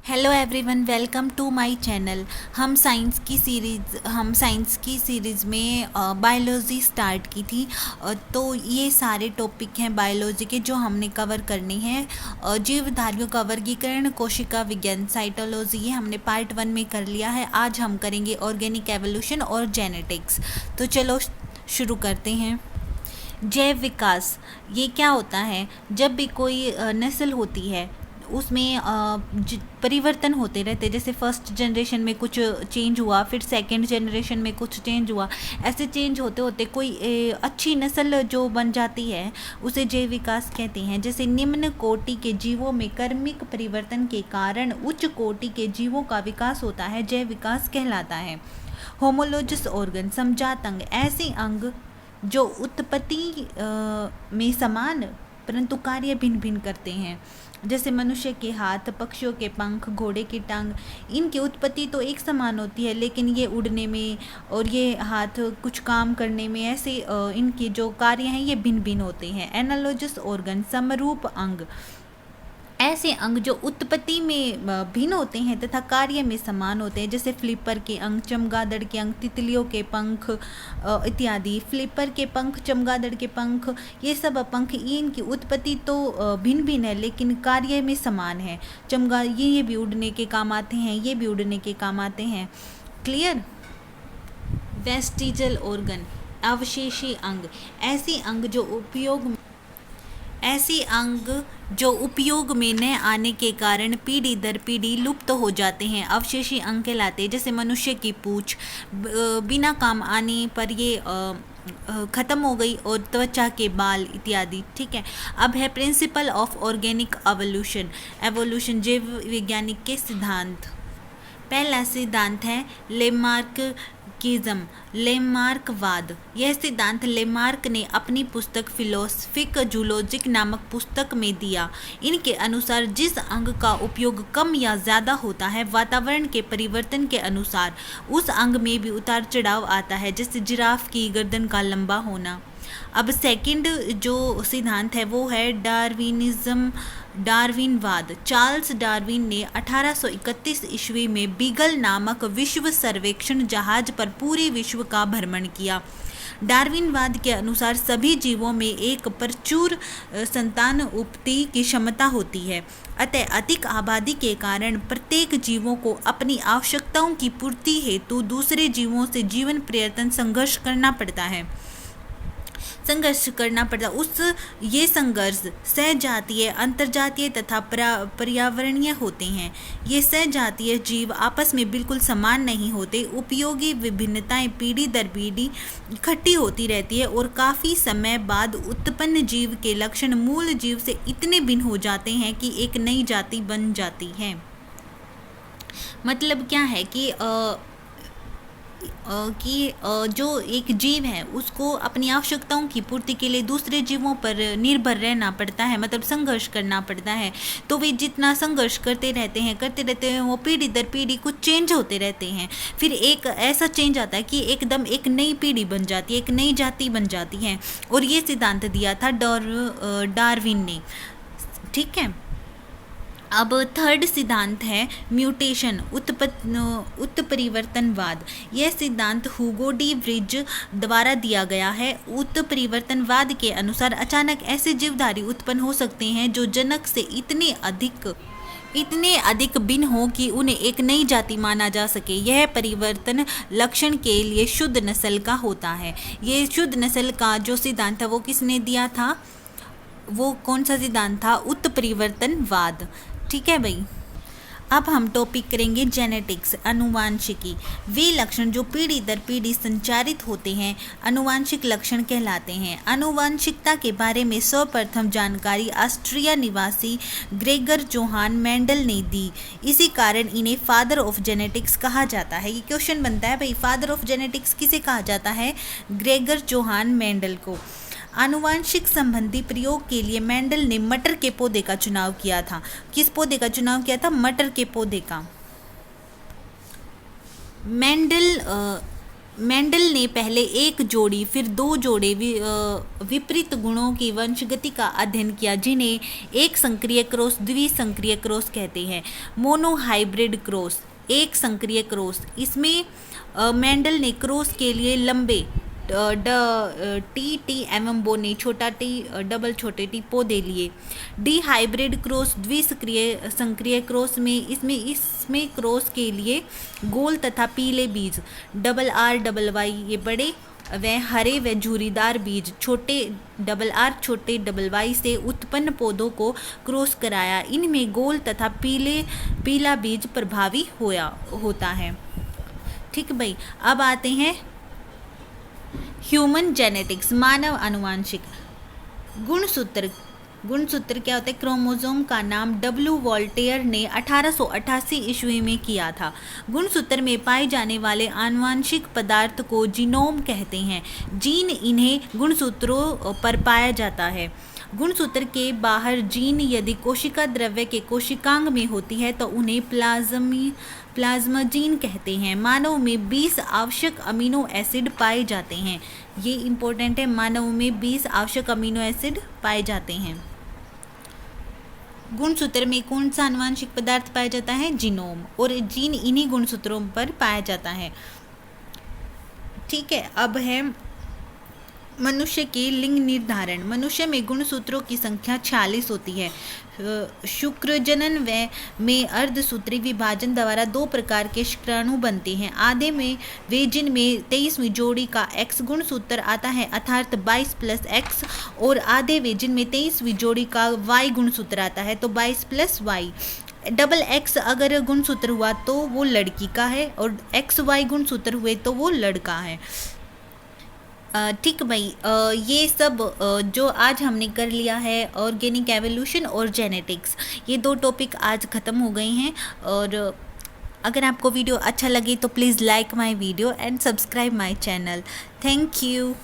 Hello everyone, welcome to my channel. हम science की series में बायोलॉजी स्टार्ट की थी। तो ये सारे टॉपिक हैं बायोलॉजी के जो हमने कवर करने हैं। जीवधारियों का वर्गीकरण, कोशिका विज्ञान, साइटोलॉजी, ये हमने पार्ट 1 में कर लिया है। आज हम करेंगे ऑर्गेनिक एवोल्यूशन और जेनेटिक्स। तो चलो शुरू करते हैं। जैव विकास ये क्या होता है? जब भी कोई नस्ल होती है उसमें परिवर्तन होते रहते, जैसे फर्स्ट जनरेशन में कुछ चेंज हुआ, फिर सेकंड जनरेशन में कुछ चेंज हुआ। ऐसे चेंज होते होते कोई अच्छी नस्ल जो बन जाती है उसे जैव विकास कहते हैं। जैसे निम्न कोटि के जीवों में कर्मिक परिवर्तन के कारण उच्च कोटि के जीवों का विकास होता है, जैव विकास कहलाता है। होमोलोजस ऑर्गन समजात अंग ऐसे अंग जो उत्पत्ति में समान परंतु कार्य भिन्न भिन्न करते हैं। जैसे मनुष्य के हाथ, पक्षियों के पंख, घोड़े की टांग, इनकी उत्पत्ति तो एक समान होती है लेकिन ये उड़ने में और ये हाथ कुछ काम करने में, ऐसे इनके जो कार्य हैं ये भिन्न भिन्न होते हैं। एनालॉजस ऑर्गन समरूप अंग ऐसे अंग जो उत्पत्ति में भिन्न होते हैं तथा कार्य में समान होते हैं। जैसे फ्लिपर के अंग, चमगादड़ के अंग, तितलियों के पंख इत्यादि। फ्लिपर के पंख, चमगादड़ के पंख, ये सब पंख, ये इनकी उत्पत्ति तो भिन्न भिन्न है लेकिन कार्य में समान है। ये भी उड़ने के काम आते हैं, ये भी उड़ने के काम आते हैं। क्लियर? वेस्टिजल ऑर्गन अवशेषी अंग ऐसे अंग जो उपयोग में न आने के कारण पीढ़ी दर पीढ़ी लुप्त हो जाते हैं, अवशेषी अंग कहलाते हैं। जैसे मनुष्य की पूंछ बिना काम आने पर ये ख़त्म हो गई, और त्वचा के बाल इत्यादि। ठीक है। अब है प्रिंसिपल ऑफ ऑर्गेनिक एवोल्यूशन जैव वैज्ञानिक के सिद्धांत। पहला सिद्धांत है लेमार्कवाद। यह सिद्धांत लेमार्क ने अपनी पुस्तक फिलोसफिक जूलॉजिक नामक पुस्तक में दिया। इनके अनुसार जिस अंग का उपयोग कम या ज़्यादा होता है, वातावरण के परिवर्तन के अनुसार उस अंग में भी उतार चढ़ाव आता है, जैसे जिराफ की गर्दन का लंबा होना। अब सेकंड जो सिद्धांत है वो है डार्विनवाद। चार्ल्स डार्विन ने 1831 ईस्वी में बीगल नामक विश्व सर्वेक्षण जहाज पर पूरे विश्व का भ्रमण किया। डार्विनवाद के अनुसार सभी जीवों में एक प्रचुर संतान उत्पत्ति की क्षमता होती है, अतः अधिक आबादी के कारण प्रत्येक जीवों को अपनी आवश्यकताओं की पूर्ति हेतु दूसरे जीवों से जीवन पर्यंत संघर्ष करना पड़ता। ये संघर्ष सहजातीय, अंतरजातीय तथा पर्यावरणीय होते हैं। ये सहजातीय जीव आपस में बिल्कुल समान नहीं होते। उपयोगी विभिन्नताएं पीढ़ी दर पीढ़ी इकट्ठी होती रहती है और काफ़ी समय बाद उत्पन्न जीव के लक्षण मूल जीव से इतने भिन्न हो जाते हैं कि एक नई जाति बन जाती है। मतलब क्या है कि जो एक जीव है उसको अपनी आवश्यकताओं की पूर्ति के लिए दूसरे जीवों पर निर्भर रहना पड़ता है, मतलब संघर्ष करना पड़ता है। तो वे जितना संघर्ष करते रहते हैं वो पीढ़ी दर पीढ़ी कुछ चेंज होते रहते हैं। फिर एक ऐसा चेंज आता है कि एकदम एक नई पीढ़ी बन जाती है, एक नई जाति बन जाती है। और ये सिद्धांत दिया था डार्विन ने। ठीक है। अब थर्ड सिद्धांत है म्यूटेशन, उत्परिवर्तनवाद। यह सिद्धांत हुगो डी व्रिज द्वारा दिया गया है। उत्परिवर्तनवाद के अनुसार अचानक ऐसे जीवधारी उत्पन्न हो सकते हैं जो जनक से इतने अधिक भिन्न हो कि उन्हें एक नई जाति माना जा सके। यह परिवर्तन लक्षण के लिए शुद्ध नस्ल का होता है। ये शुद्ध नस्ल का जो सिद्धांत था वो किसने दिया था? वो कौन सा सिद्धांत था? उत्परिवर्तनवाद। ठीक है भाई। अब हम टॉपिक करेंगे जेनेटिक्स, अनुवांशिकी। वे लक्षण जो पीढ़ी दर पीढ़ी संचारित होते हैं अनुवांशिक लक्षण कहलाते हैं। अनुवांशिकता के बारे में सर्वप्रथम जानकारी ऑस्ट्रिया निवासी ग्रेगर जोहान मेंडल ने दी। इसी कारण इन्हें फादर ऑफ जेनेटिक्स कहा जाता है। ये क्वेश्चन बनता है भाई, फादर ऑफ जेनेटिक्स किसे कहा जाता है? ग्रेगर जोहान मेंडल को। आनुवांशिक संबंधी प्रयोग के लिए मेंडल ने मटर के पौधे का चुनाव किया था। किस पौधे का चुनाव किया था? मटर के पौधे का। मेंडल मेंडल ने पहले एक जोड़ी फिर दो जोड़े विपरीत गुणों की वंशगति का अध्ययन किया, जिन्हें एक संक्रिय क्रॉस द्विसंक्रिय क्रॉस कहते हैं। मोनोहाइब्रिड क्रॉस, एक संक्रिय क्रॉस, इसमें मेंडल ने क्रॉस के लिए लंबे टी एवं बोने छोटा टी डबल छोटे टी पौधे लिए। डी हाइब्रिड क्रॉस द्विसक्रिय संक्रिय क्रॉस में इसमें क्रॉस के लिए गोल तथा पीले बीज डबल आर डबल वाई ये बड़े व हरे व झुर्रीदार बीज छोटे डबल आर छोटे डबल वाई से उत्पन्न पौधों को क्रॉस कराया। इनमें गोल तथा पीला बीज प्रभावी होता है। ठीक भाई, अब आते हैं ह्यूमन जेनेटिक्स, मानव आनुवांशिक। गुणसूत्र क्या होता है? क्रोमोसोम का नाम डब्ल्यू वोल्टेयर ने 1888 ईस्वी में किया था। गुणसूत्र में पाए जाने वाले आनुवांशिक पदार्थ को जीनोम कहते हैं। जीन इन्हें गुणसूत्रों पर पाया जाता है। गुणसूत्र के बाहर जीन यदि कोशिका द्रव्य के कोशिकांग में होती है तो उन्हें प्लाज्मा जीन कहते हैं। मानव में 20 आवश्यक अमीनो एसिड पाए जाते हैं। ये इंपॉर्टेंट है, मानव में 20 आवश्यक अमीनो एसिड पाए जाते हैं। गुणसूत्र में कौन सा आनुवांशिक पदार्थ पाया जाता है? जीनोम, और जीन इन्हीं गुणसूत्रों पर पाया जाता है। ठीक है, अब है मनुष्य के लिंग निर्धारण। मनुष्य में गुणसूत्रों की संख्या 46 होती है। शुक्रजनन में अर्धसूत्री विभाजन द्वारा 2 प्रकार के शुक्राणु बनते हैं। आधे में वे जिनमें 23वीं जोड़ी का X गुणसूत्र आता है अर्थात 22 + X, और आधे वे जिनमें 23वीं जोड़ी का Y गुणसूत्र आता है तो 22 + Y। डबल X अगर गुणसूत्र हुआ तो वो लड़की का है, और XY गुणसूत्र हुए तो वो लड़का है। ठीक भाई, ये सब जो आज हमने कर लिया है ऑर्गेनिक एवोल्यूशन और जेनेटिक्स, ये 2 टॉपिक आज ख़त्म हो गए हैं। और अगर आपको वीडियो अच्छा लगे तो please like my video and subscribe my channel. Thank you.